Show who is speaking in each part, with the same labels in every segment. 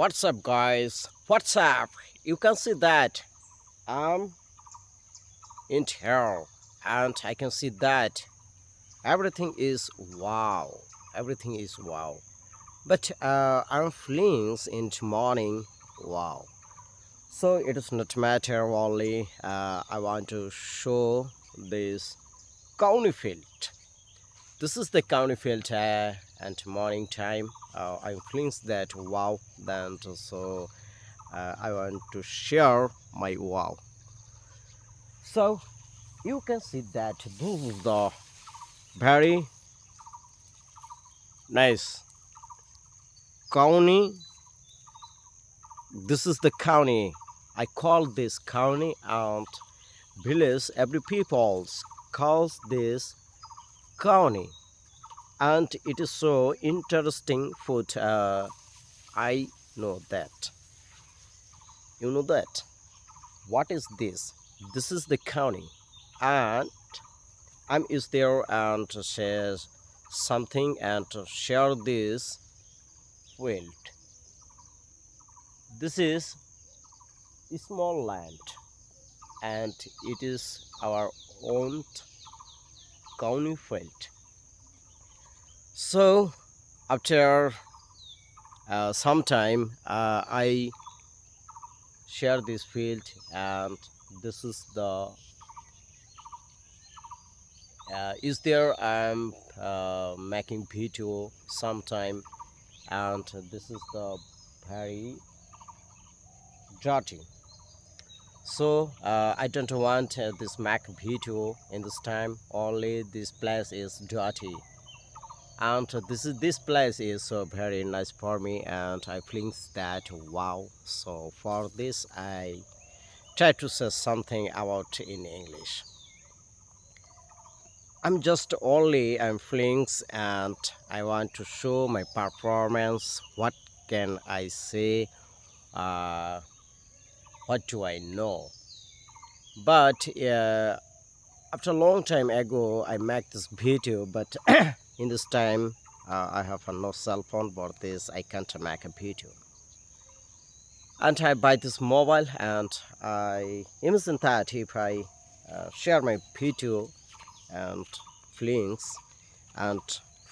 Speaker 1: What's up, guys? What's up? You can see that I'm in here, and I can see that everything is wow. Everything is wow. But I'm feeling into morning wow. So it is not matter only. I want to show this county field. This is the county field and morning time. I'm feeling that wow. Then so I want to share my wow. So you can see that this is the very nice county. This is the county. I call this county and village. Every people calls this county, and it is so interesting food. I know that. You know that. What is this? This is the county, and I'm is there and says something and share this field. This is a small land and it is our own county field. So after some time, I share this field and this is the is there I'm making video sometime and this is the very dirty. So I don't want this Mac video in this time. Only this place is dirty, and this place is so very nice for me, and I think that wow. So for this, I try to say something about in English. I'm feelings, and I want to show my performance. What can I say? Uh, what do I know? But after a long time ago I make this video, but in this time I have no cell phone for this. I can't make a video, and I buy this mobile, and I imagine that if I share my video and feelings, and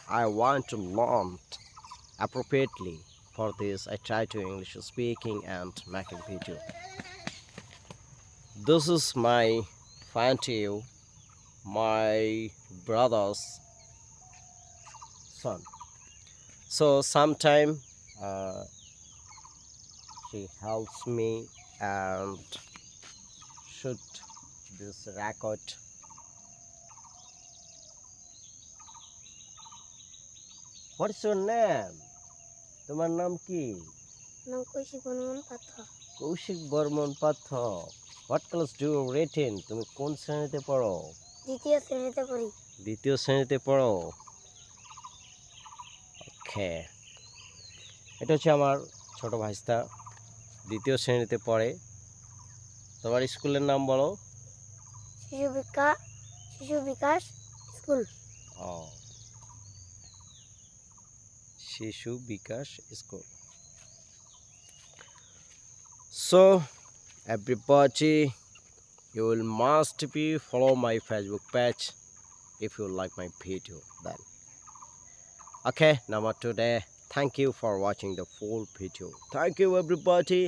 Speaker 1: I want to learn appropriately for this, I try to English speaking and making video. This is my fancy, my brother's son. So sometime uh, she helps me and shoot this record. What's your name? তোমার নাম কি?
Speaker 2: নাম কৌশিক বর্মন পাত্র।
Speaker 1: কৌশিক বর্মন পাত্র। What class do you read in? তুমি কোন শ্রেণীতে পড়ো?
Speaker 2: দ্বিতীয় শ্রেণীতে পড়ি।
Speaker 1: দ্বিতীয় শ্রেণীতে পড়ো। ওকে, এটা হচ্ছে আমার ছোট ভাইস্তা, দ্বিতীয় শ্রেণীতে পড়ে। তোমার স্কুলের নাম বলো?
Speaker 2: শিশু বিকাশ স্কুল।
Speaker 1: ও, শিশু বিকাশ school. So everybody, you will must be follow my Facebook page if you like my video then. Okay, now today thank you for watching the full video. Thank you everybody.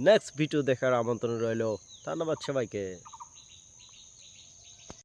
Speaker 1: Next video দেখার আমন্ত্রণ রইল। ধন্যবাদ সবাইকে।